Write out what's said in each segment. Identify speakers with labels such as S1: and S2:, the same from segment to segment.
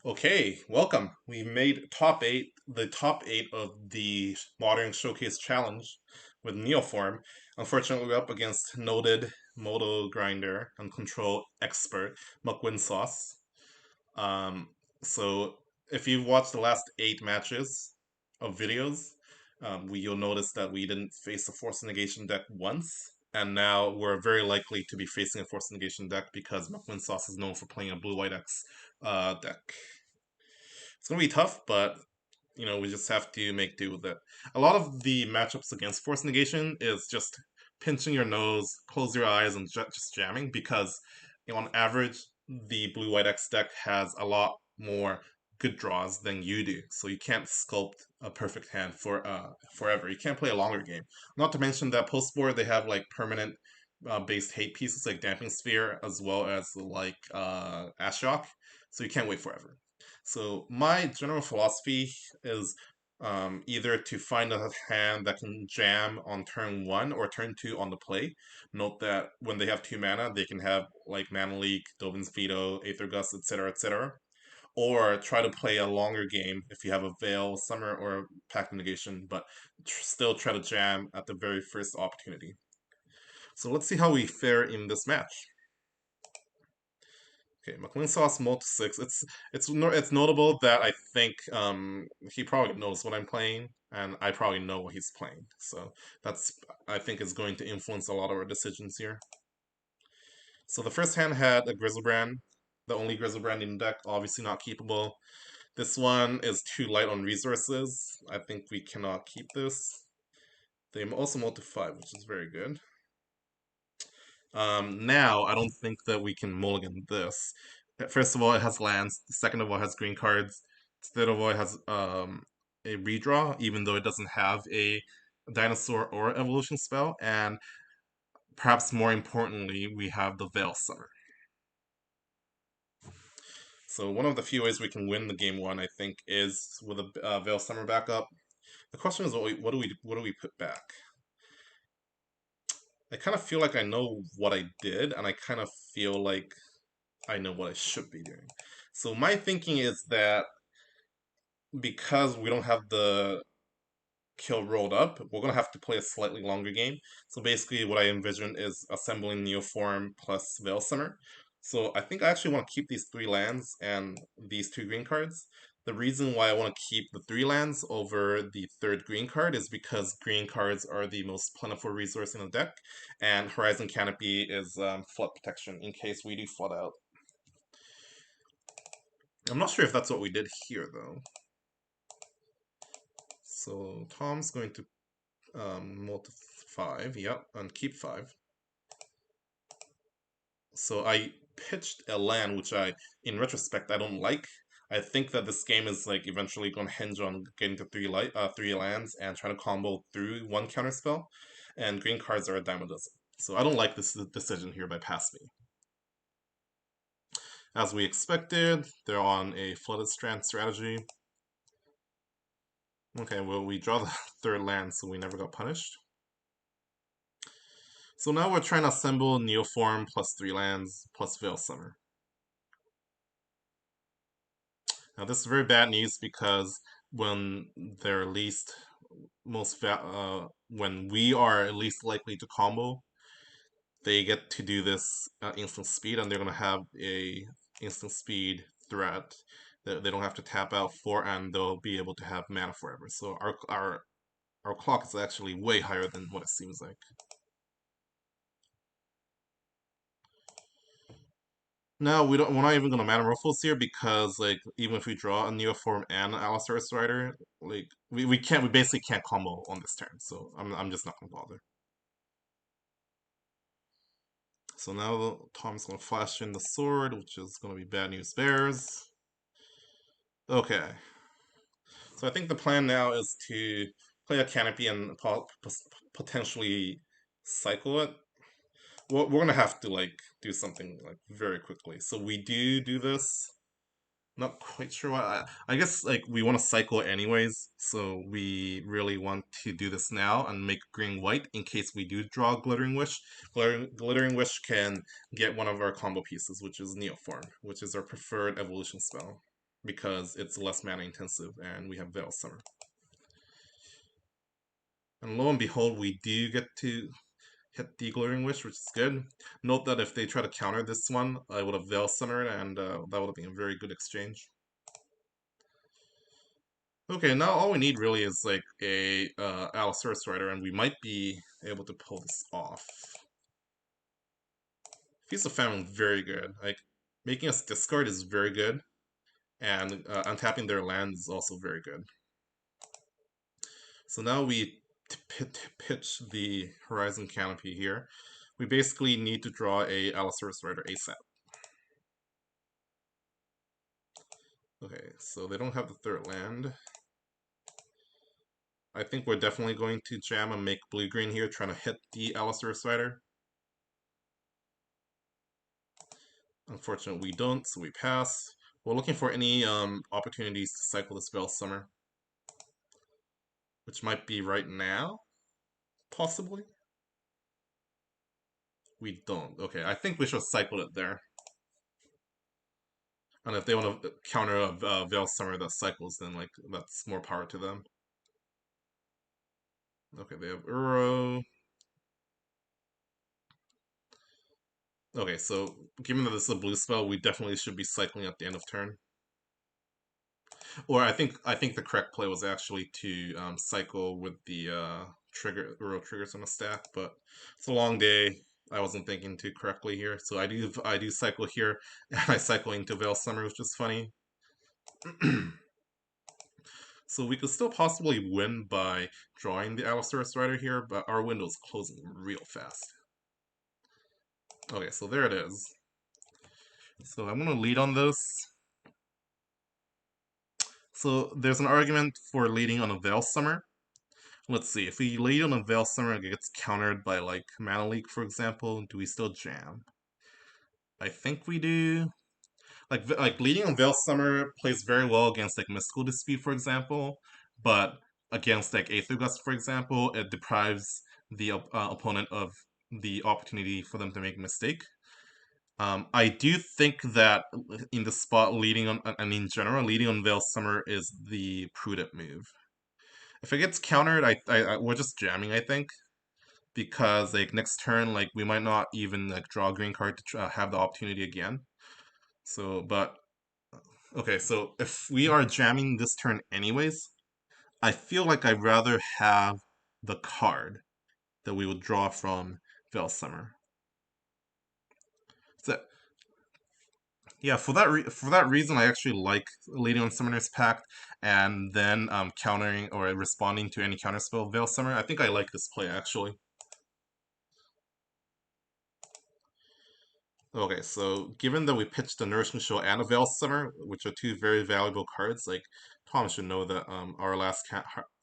S1: Okay, welcome. We made top eight, the top eight of the Modern Showcase Challenge with Neoform. Unfortunately, we're up against noted moto grinder and control expert McWin Sauce. Um, so if you've watched the last eight matches of videos, you'll notice that we didn't face a Force Negation deck once, and now we're very likely to be facing a Force Negation deck because McWin Sauce is known for playing a Blue-White X deck. It's gonna be tough, but we just have to make do with it. A lot of the matchups against Force Negation is just pinching your nose, close your eyes, and just jamming because, on average, the Blue White X deck has a lot more good draws than you do. So you can't sculpt a perfect hand for forever. You can't play a longer game. Not to mention that post board they have like permanent based hate pieces like Damping Sphere as well as like Ashiok. So you can't wait forever. So my general philosophy is either to find a hand that can jam on turn one or turn two on the play. Note that when they have two mana, they can have like Mana Leak, Dovin's Veto, Aether Gust, etc., etc. Or try to play a longer game if you have a Veil, Summer, or Pact Negation, but still try to jam at the very first opportunity. So let's see how we fare in this match. Okay, McLean Sauce Multi 6. It's notable that I think he probably knows what I'm playing, and I probably know what he's playing. So that's I think is going to influence a lot of our decisions here. So the first hand had a Grizzlebrand, the only Grizzlebrand in the deck, obviously not keepable. This one is too light on resources. I think we cannot keep this. They also multi 5, which is very good. Now, I don't think that we can mulligan this. First of all, it has lands. Second of all, it has green cards. Third of all, it has a redraw, even though it doesn't have a dinosaur or evolution spell. And perhaps more importantly, we have the Veil Summer. So one of the few ways we can win the game one, I think, is with a Veil Summer backup. The question is, what do we put back? I kind of feel like I know what I did, and I kind of feel like I know what I should be doing. So my thinking is that because we don't have the kill rolled up, we're gonna have to play a slightly longer game. So basically, what I envision is assembling Neoform plus Veil Summer. So I think I actually want to keep these three lands and these two green cards. The reason why I want to keep the three lands over the third green card is because green cards are the most plentiful resource in the deck, and Horizon Canopy is flood protection in case we do flood out. I'm not sure if that's what we did here, though. So Tom's going to multi 5, yep, and keep 5. So I pitched a land which in retrospect, I don't like. I think that this game is like eventually going to hinge on getting to three lands and trying to combo through one counter spell, and green cards are a dime a dozen. So I don't like this decision here by Pass Me. As we expected, they're on a Flooded Strand strategy. Okay, well, we draw the third land, so we never got punished. So now we're trying to assemble Neoform plus three lands plus Veil Summer. Now this is very bad news because when they're least when we are least likely to combo, they get to do this at instant speed, and they're gonna have a instant speed threat that they don't have to tap out for, and they'll be able to have mana forever. So our clock is actually way higher than what it seems like. No, we're not even gonna mana ruffles here because like even if we draw a Neoform and an Allosaurus Rider, like we basically can't combo on this turn. So I'm just not gonna bother. So now Tom's gonna flash in the sword, which is gonna be bad news bears. Okay. So I think the plan now is to play a canopy and potentially cycle it. We're gonna have to like do something like very quickly. So we do this. Not quite sure why. I guess like we want to cycle anyways, so we really want to do this now and make green white in case we do draw Glittering Wish. Glittering Wish can get one of our combo pieces, which is Neoform, which is our preferred evolution spell. because it's less mana intensive, and we have Veil Summer. And lo and behold, we do get to hit the Glittering Wish, which is good. Note that if they try to counter this one, I would have Veil Summered, and that would have been a very good exchange. Okay, now all we need really is like a Allosaurus Rider, and we might be able to pull this off. Feast of Famine, very good. Like, making us discard is very good, and untapping their land is also very good. So now we pitch the Horizon Canopy here. We basically need to draw a Allosaurus Rider ASAP. Okay, so they don't have the third land. I think we're definitely going to jam and make blue-green here, trying to hit the Allosaurus Rider. Unfortunately, we don't, so we pass. We're looking for any opportunities to cycle this Veil Summer, which might be right now, possibly. We don't. Okay, I think we should cycle it there. And if they want to counter a Veil Summer that cycles, then like that's more power to them. Okay, they have Uro. Okay, so given that this is a blue spell, we definitely should be cycling at the end of turn. Or I think the correct play was actually to cycle with the Uro triggers on a stack, but it's a long day. I wasn't thinking too correctly here, so I do cycle here, and I cycle into Veil Summer, which is funny. So we could still possibly win by drawing the Allosaurus Rider here, but our window's closing real fast. Okay, so there it is. So I'm going to lead on this. So there's an argument for leading on a Veil Summer. Let's see, if we lead on a Veil Summer and it gets countered by like Mana Leak, for example, do we still jam? I think we do. Like leading on Veil Summer plays very well against like Mystical Dispute, for example, but against like Aether Gust, for example, it deprives the opponent of the opportunity for them to make a mistake. I do think that in the spot leading on, and in general, leading on Veil Summer is the prudent move. If it gets countered, we're just jamming, I think, because like next turn, like we might not even like draw a green card to have the opportunity again. So, but okay, so if we are jamming this turn anyways, I feel like I'd rather have the card that we would draw from Veil Summer. So yeah, for that reason, I actually like leading on Summoner's Pact and then countering or responding to any counterspell Veil Summer. I think I like this play actually. Okay, so given that we pitched the Nourishing Show and a Veil Summer, which are two very valuable cards, like Tom should know that our last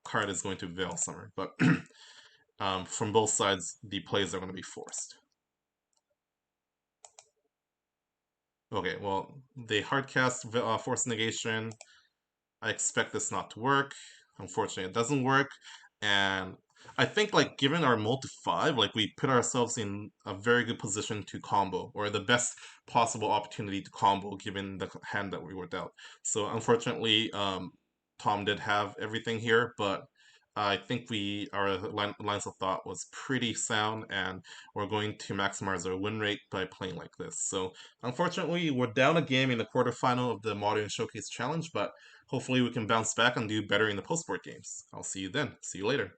S1: card is going to Veil Summer, but from both sides, the plays are going to be forced. Okay, well, they hardcast Force Negation. I expect this not to work. Unfortunately, it doesn't work. And I think, like, given our multi 5, like, we put ourselves in a very good position to combo, or the best possible opportunity to combo given the hand that we were dealt. So, unfortunately, Tom did have everything here, but I think our lines of thought was pretty sound, and we're going to maximize our win rate by playing like this. So, unfortunately, we're down a game in the quarterfinal of the Modern Showcase Challenge, but hopefully we can bounce back and do better in the post-board games. I'll see you then. See you later.